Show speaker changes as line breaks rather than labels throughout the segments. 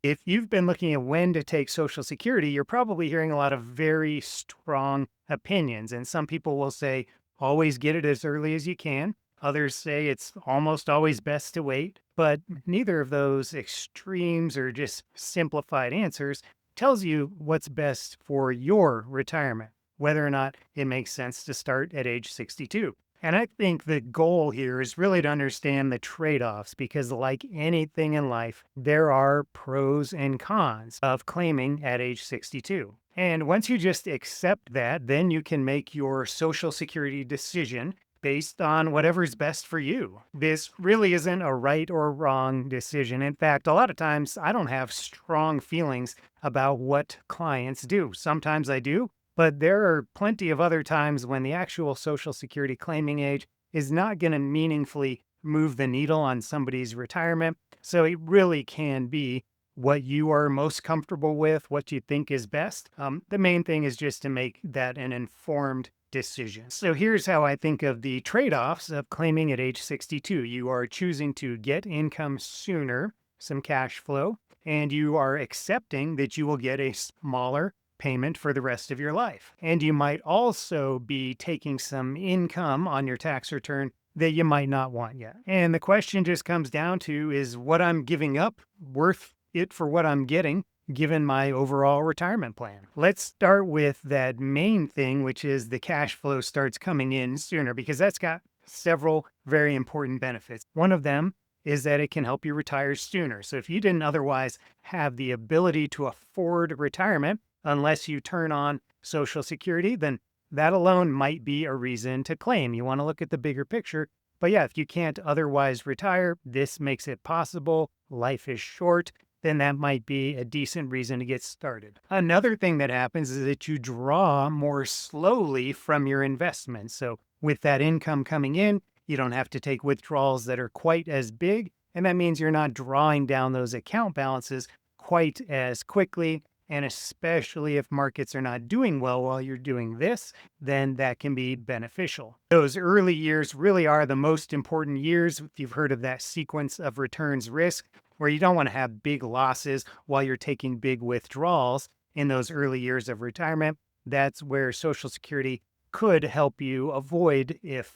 If you've been looking at when to take Social Security, you're probably hearing a lot of very strong opinions. And some people will say, always get it as early as you can. Others say it's almost always best to wait. But neither of those extremes or just simplified answers tells you what's best for your retirement, whether or not it makes sense to start at age 62. And I think the goal here is really to understand the trade offs because, like anything in life, there are pros and cons of claiming at age 62. And once you just accept that, then you can make your Social Security decision based on whatever's best for you. This really isn't a right or wrong decision. In fact, a lot of times I don't have strong feelings about what clients do. Sometimes I do, but there are plenty of other times when the actual Social Security claiming age is not going to meaningfully move the needle on somebody's retirement. So it really can be what you are most comfortable with, what you think is best. The main thing is just to make that an informed decision. So here's how I think of the trade offs of claiming at age 62. You are choosing to get income sooner, some cash flow, and you are accepting that you will get a smaller payment for the rest of your life. And you might also be taking some income on your tax return that you might not want yet. And the question just comes down to, is what I'm giving up worth it for what I'm getting, given my overall retirement plan? Let's start with that main thing, which is the cash flow starts coming in sooner, because that's got several very important benefits. One of them is that it can help you retire sooner. So if you didn't otherwise have the ability to afford retirement, unless you turn on Social Security, then that alone might be a reason to claim. You want to look at the bigger picture. But yeah, if you can't otherwise retire, this makes it possible. Life is short. Then that might be a decent reason to get started. Another thing that happens is that you draw more slowly from your investments. So with that income coming in, you don't have to take withdrawals that are quite as big. And that means you're not drawing down those account balances quite as quickly. And especially if markets are not doing well while you're doing this, then that can be beneficial. Those early years really are the most important years. If you've heard of that sequence of returns risk, where you don't want to have big losses while you're taking big withdrawals in those early years of retirement, that's where Social Security could help you avoid if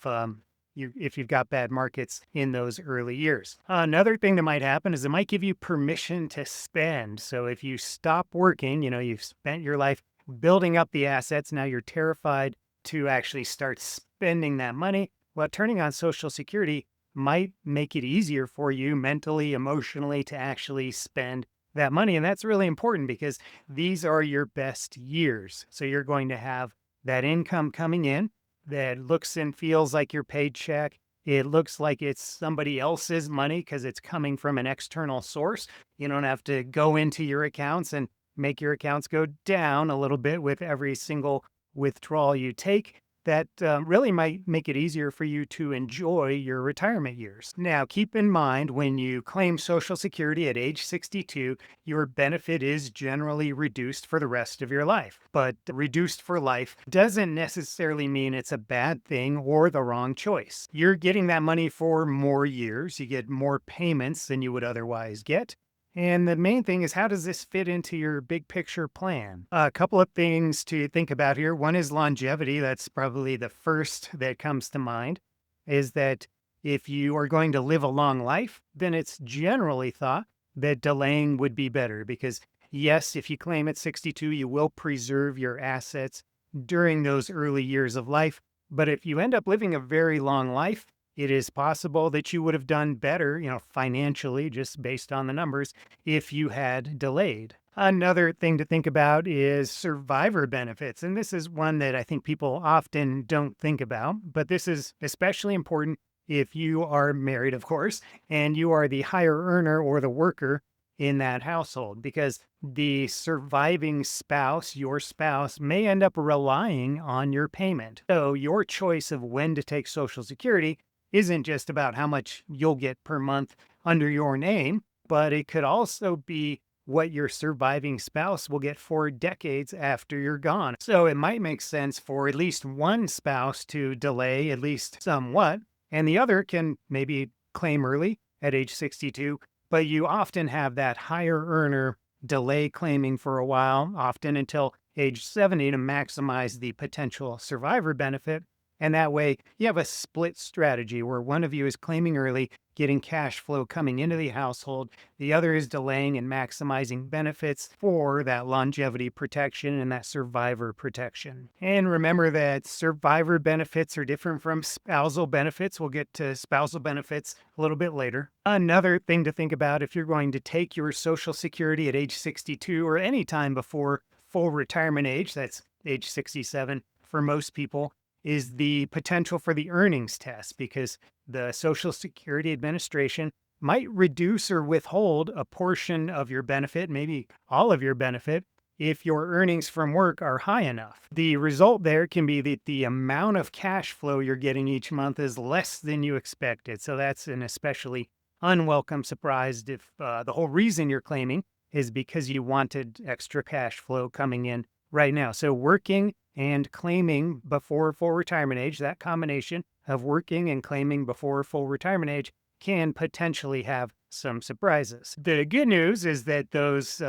you've got bad markets in those early years. Another thing that might happen is it might give you permission to spend. So if you stop working, you've spent your life building up the assets. Now you're terrified to actually start spending that money. Well, turning on Social Security might make it easier for you mentally, emotionally to actually spend that money. And that's really important because these are your best years. So you're going to have that income coming in that looks and feels like your paycheck. It looks like it's somebody else's money because it's coming from an external source. You don't have to go into your accounts and make your accounts go down a little bit with every single withdrawal you take. That really might make it easier for you to enjoy your retirement years. Now, keep in mind when you claim Social Security at age 62, your benefit is generally reduced for the rest of your life. But reduced for life doesn't necessarily mean it's a bad thing or the wrong choice. You're getting that money for more years. You get more payments than you would otherwise get. And the main thing is, how does this fit into your big picture plan? A couple of things to think about here. One is longevity. That's probably the first that comes to mind, is that if you are going to live a long life, then it's generally thought that delaying would be better because, yes, if you claim at 62, you will preserve your assets during those early years of life. But if you end up living a very long life, it is possible that you would have done better, financially, just based on the numbers, if you had delayed. Another thing to think about is survivor benefits. And this is one that I think people often don't think about, but this is especially important if you are married, of course, and you are the higher earner or the worker in that household, because the surviving spouse, your spouse, may end up relying on your payment. So your choice of when to take Social Security isn't just about how much you'll get per month under your name, but it could also be what your surviving spouse will get for decades after you're gone. So it might make sense for at least one spouse to delay at least somewhat, and the other can maybe claim early at age 62, but you often have that higher earner delay claiming for a while, often until age 70, to maximize the potential survivor benefit. And that way, you have a split strategy where one of you is claiming early, getting cash flow coming into the household. The other is delaying and maximizing benefits for that longevity protection and that survivor protection. And remember that survivor benefits are different from spousal benefits. We'll get to spousal benefits a little bit later. Another thing to think about if you're going to take your Social Security at age 62 or any time before full retirement age, that's age 67 for most people, is the potential for the earnings test, because the Social Security Administration might reduce or withhold a portion of your benefit, maybe all of your benefit, if your earnings from work are high enough. The result there can be that the amount of cash flow you're getting each month is less than you expected. So that's an especially unwelcome surprise if the whole reason you're claiming is because you wanted extra cash flow coming in right now. So working and claiming before full retirement age, that combination of working and claiming before full retirement age can potentially have some surprises. The good news is that those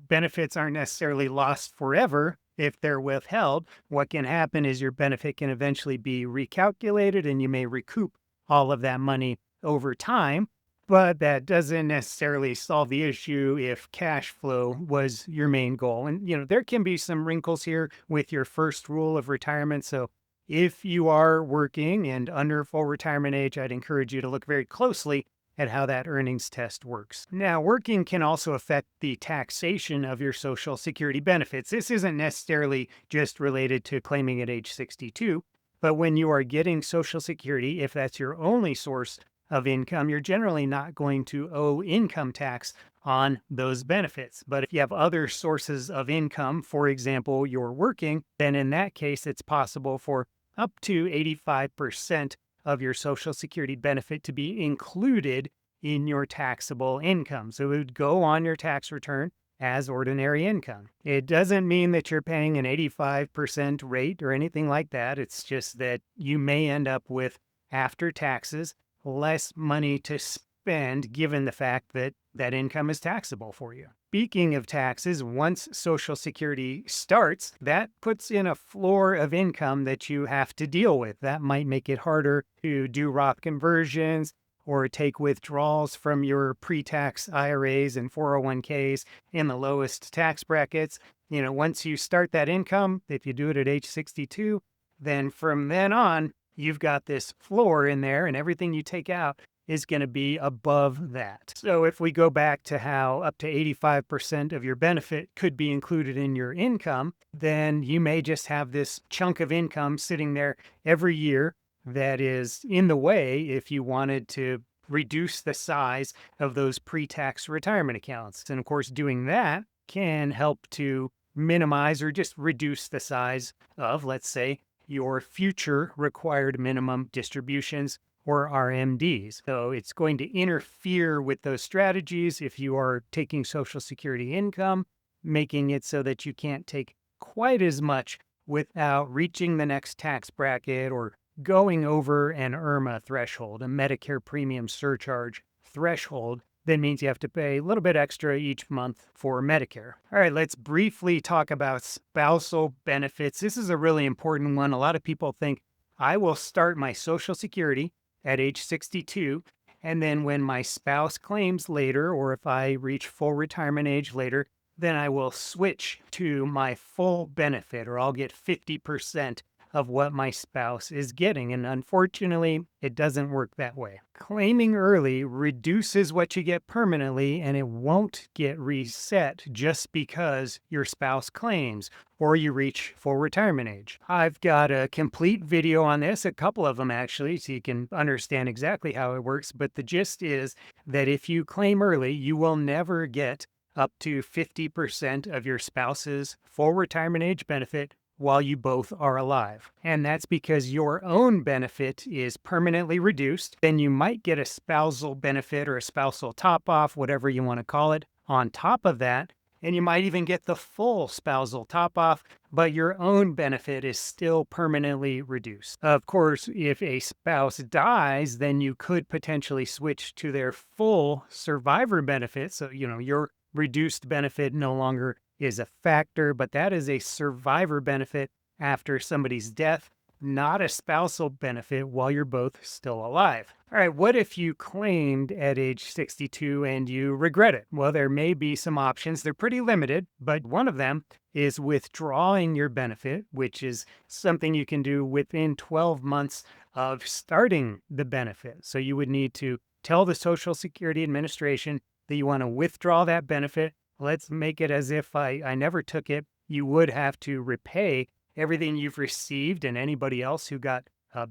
benefits aren't necessarily lost forever if they're withheld. What can happen is your benefit can eventually be recalculated and you may recoup all of that money over time. But that doesn't necessarily solve the issue if cash flow was your main goal. And, there can be some wrinkles here with your first rule of retirement. So if you are working and under full retirement age, I'd encourage you to look very closely at how that earnings test works. Now, working can also affect the taxation of your Social Security benefits. This isn't necessarily just related to claiming at age 62, but when you are getting Social Security, if that's your only source of income, you're generally not going to owe income tax on those benefits. But if you have other sources of income, for example, you're working, then in that case, it's possible for up to 85% of your Social Security benefit to be included in your taxable income. So it would go on your tax return as ordinary income. It doesn't mean that you're paying an 85% rate or anything like that. It's just that you may end up with, after taxes, less money to spend given the fact that that income is taxable for you. Speaking of taxes, once Social Security starts, that puts in a floor of income that you have to deal with. That might make it harder to do Roth conversions or take withdrawals from your pre-tax IRAs and 401ks in the lowest tax brackets. Once you start that income, if you do it at age 62, then from then on, you've got this floor in there and everything you take out is going to be above that. So if we go back to how up to 85% of your benefit could be included in your income, then you may just have this chunk of income sitting there every year that is in the way if you wanted to reduce the size of those pre-tax retirement accounts. And of course, doing that can help to minimize or just reduce the size of, let's say, your future required minimum distributions, or RMDs. So it's going to interfere with those strategies if you are taking Social Security income, making it so that you can't take quite as much without reaching the next tax bracket or going over an IRMAA threshold, a Medicare premium surcharge threshold. That means you have to pay a little bit extra each month for Medicare. All right, let's briefly talk about spousal benefits. This is a really important one. A lot of people think, I will start my Social Security at age 62, and then when my spouse claims later, or if I reach full retirement age later, then I will switch to my full benefit, or I'll get 50% of what my spouse is getting. And unfortunately, it doesn't work that way. Claiming early reduces what you get permanently, and it won't get reset just because your spouse claims or you reach full retirement age. I've got a complete video on this, a couple of them actually, so you can understand exactly how it works. But the gist is that if you claim early, you will never get up to 50% of your spouse's full retirement age benefit while you both are alive. And that's because your own benefit is permanently reduced. Then you might get a spousal benefit or a spousal top-off, whatever you want to call it, on top of that. and you might even get the full spousal top off, but your own benefit is still permanently reduced. Of course, if a spouse dies, then you could potentially switch to their full survivor benefit. So, your reduced benefit no longer is a factor, but that is a survivor benefit after somebody's death, not a spousal benefit while you're both still alive. All right, what if you claimed at age 62 and you regret it? Well, there may be some options. They're pretty limited, but one of them is withdrawing your benefit, which is something you can do within 12 months of starting the benefit. So you would need to tell the Social Security Administration that you want to withdraw that benefit. Let's make it as if I never took it. You would have to repay everything you've received and anybody else who got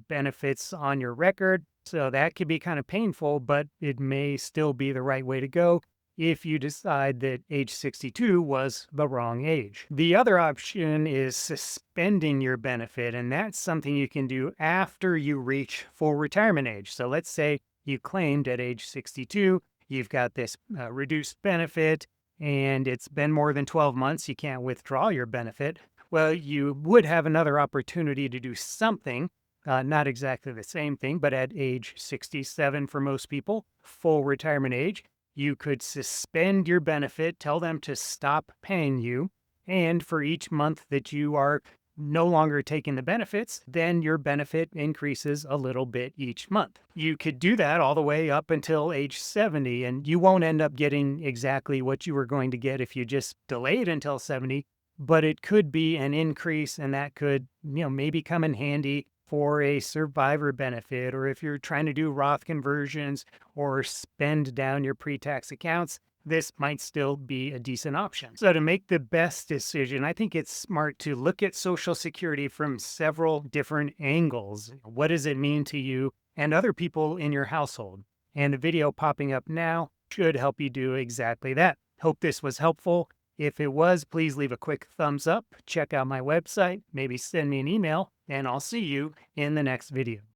benefits on your record. So that could be kind of painful, but it may still be the right way to go if you decide that age 62 was the wrong age. The other option is suspending your benefit, and that's something you can do after you reach full retirement age. So let's say you claimed at age 62, you've got this reduced benefit, and it's been more than 12 months, you can't withdraw your benefit. Well, you would have another opportunity to do something, not exactly the same thing, but at age 67 for most people, full retirement age, you could suspend your benefit, tell them to stop paying you, and for each month that you are no longer taking the benefits, then your benefit increases a little bit each month. You could do that all the way up until age 70, and you won't end up getting exactly what you were going to get if you just delayed until 70, but it could be an increase, and that could, maybe come in handy for a survivor benefit, or if you're trying to do Roth conversions or spend down your pre-tax accounts, this might still be a decent option. So to make the best decision, I think it's smart to look at Social Security from several different angles. What does it mean to you and other people in your household? And the video popping up now should help you do exactly that. Hope this was helpful. If it was, please leave a quick thumbs up, check out my website, maybe send me an email, and I'll see you in the next video.